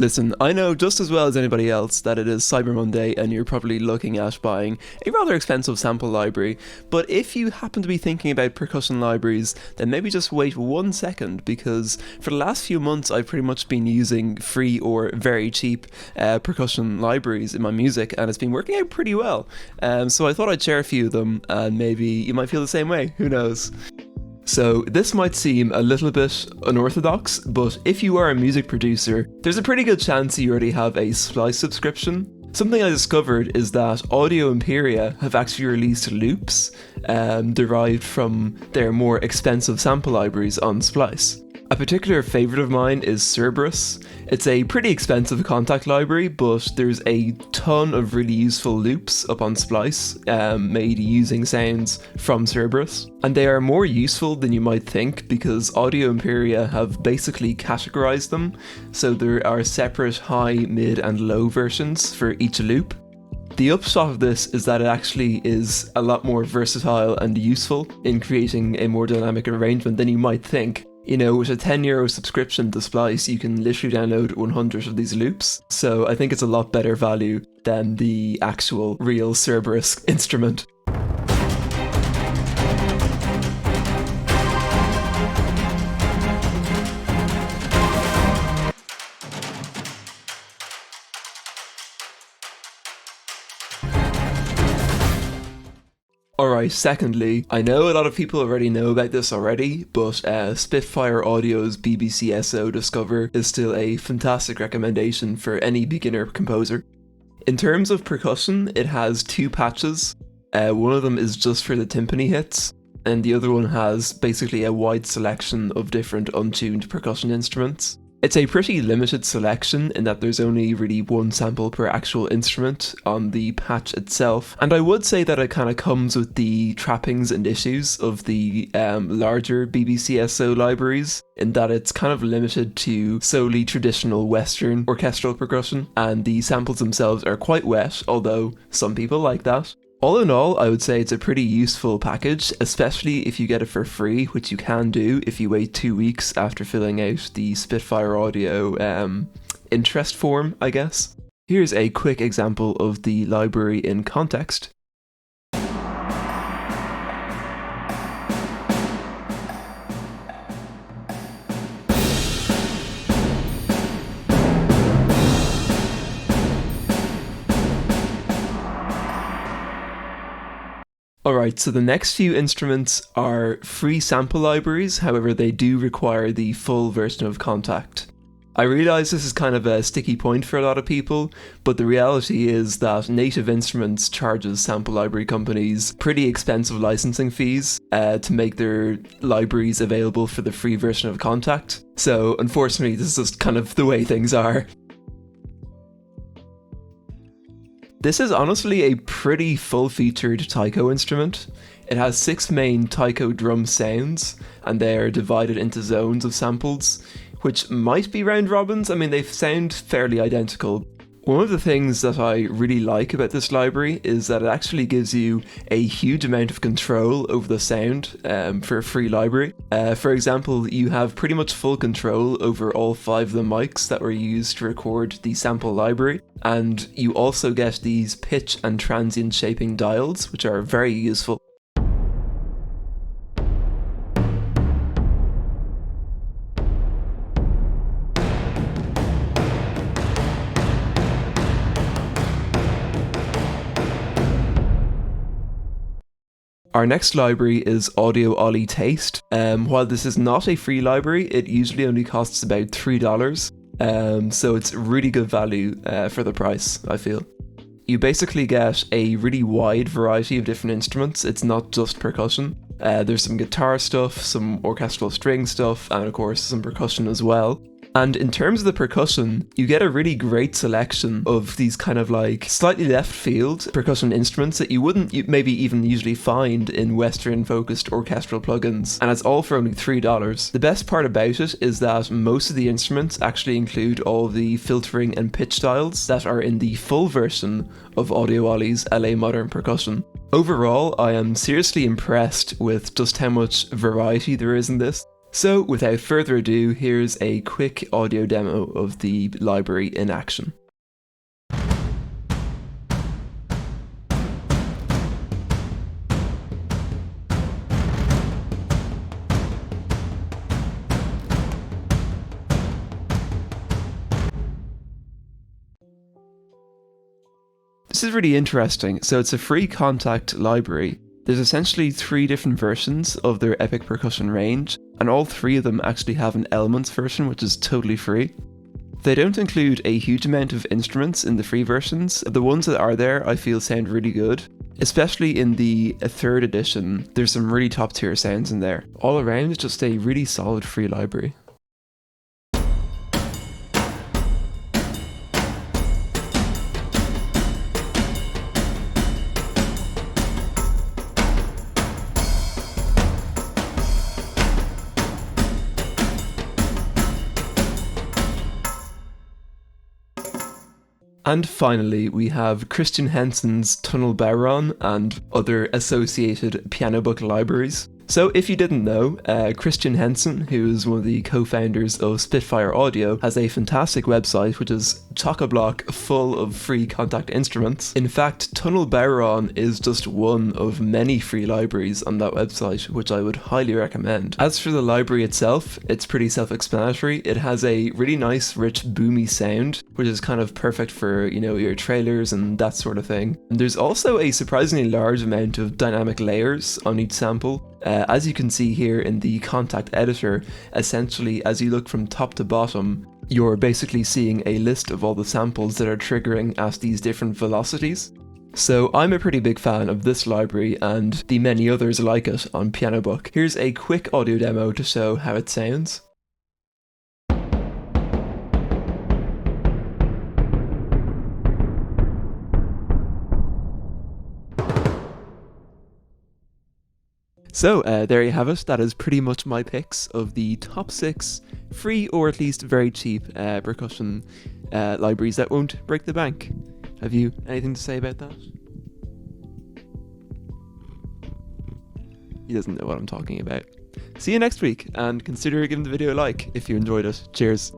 Listen, I know just as well as anybody else that it is Cyber Monday and you're probably looking at buying a rather expensive sample library, but if you happen to be thinking about percussion libraries, then maybe just wait 1 second, because for the last few months I've pretty much been using free or very cheap percussion libraries in my music, and it's been working out pretty well. So I thought I'd share a few of them, and maybe you might feel the same way, who knows. So this might seem a little bit unorthodox, but if you are a music producer, there's a pretty good chance you already have a Splice subscription. Something I discovered is that Audio Imperia have actually released loops derived from their more expensive sample libraries on Splice. A particular favourite of mine is Cerberus. It's a pretty expensive contact library, but there's a ton of really useful loops up on Splice made using sounds from Cerberus. And they are more useful than you might think because Audio Imperia have basically categorized them, so there are separate high, mid and low versions for each loop. The upshot of this is that it actually is a lot more versatile and useful in creating a more dynamic arrangement than you might think. You know, with a €10 subscription to Splice, you can literally download 100 of these loops, so I think it's a lot better value than the actual real Cerberus instrument. Alright, secondly, I know a lot of people already know about this already, but Spitfire Audio's BBCSO Discover is still a fantastic recommendation for any beginner composer. In terms of percussion, it has 2 patches. One of them is just for the timpani hits, and the other one has basically a wide selection of different untuned percussion instruments. It's a pretty limited selection in that there's only really 1 sample per actual instrument on the patch itself, and I would say that it kind of comes with the trappings and issues of the larger BBCSO libraries, in that it's kind of limited to solely traditional Western orchestral percussion, and the samples themselves are quite wet, although some people like that. All in all, I would say it's a pretty useful package, especially if you get it for free, which you can do if you wait 2 weeks after filling out the Spitfire Audio interest form, I guess. Here's a quick example of the library in context. Alright, so the next few instruments are free sample libraries, however they do require the full version of Contact. I realise this is kind of a sticky point for a lot of people, but the reality is that Native Instruments charges sample library companies pretty expensive licensing fees to make their libraries available for the free version of Contact. So unfortunately this is just kind of the way things are. This is honestly a pretty full-featured taiko instrument. It has 6 main taiko drum sounds, and they are divided into zones of samples, which might be round robins. I mean, they sound fairly identical. One of the things that I really like about this library is that it actually gives you a huge amount of control over the sound for a free library. For example, you have pretty much full control over all 5 of the mics that were used to record the sample library, and you also get these pitch and transient shaping dials, which are very useful. Our next library is Audio Ollie Taste. While this is not a free library, it usually only costs about $3, so it's really good value for the price, I feel. You basically get a really wide variety of different instruments. It's not just percussion. There's some guitar stuff, some orchestral string stuff, and of course some percussion as well. And in terms of the percussion, you get a really great selection of these kind of like slightly left field percussion instruments that you wouldn't maybe even usually find in Western focused orchestral plugins, and it's all for only $3. The best part about it is that most of the instruments actually include all the filtering and pitch dials that are in the full version of Audio Ollie's LA Modern Percussion. Overall, I am seriously impressed with just how much variety there is in this. So without further ado, here's a quick audio demo of the library in action. This is really interesting. So it's a free Kontakt library. There's essentially 3 different versions of their Epic Percussion range, and all 3 of them actually have an Elements version, which is totally free. They don't include a huge amount of instruments in the free versions. The ones that are there I feel sound really good. Especially in the 3rd edition, there's some really top tier sounds in there. All around, it's just a really solid free library. And finally, we have Christian Hensen's Tunnel Bodhrán and other associated PianoBook libraries. So if you didn't know, Christian Hensen, who is one of the co-founders of Spitfire Audio, has a fantastic website which is chock-a-block full of free Kontakt instruments. In fact, Tunnel Bodhrán is just one of many free libraries on that website, which I would highly recommend. As for the library itself, it's pretty self-explanatory. It has a really nice, rich, boomy sound, which is kind of perfect for, you know, your trailers and that sort of thing. And there's also a surprisingly large amount of dynamic layers on each sample. As you can see here in the Kontakt editor, essentially as you look from top to bottom, you're basically seeing a list of all the samples that are triggering at these different velocities. So I'm a pretty big fan of this library and the many others like it on PianoBook. Here's a quick audio demo to show how it sounds. So there you have it. That is pretty much my picks of the top 6 free or at least very cheap percussion libraries that won't break the bank. Have you anything to say about that? He doesn't know what I'm talking about. See you next week, and consider giving the video a like if you enjoyed it. Cheers.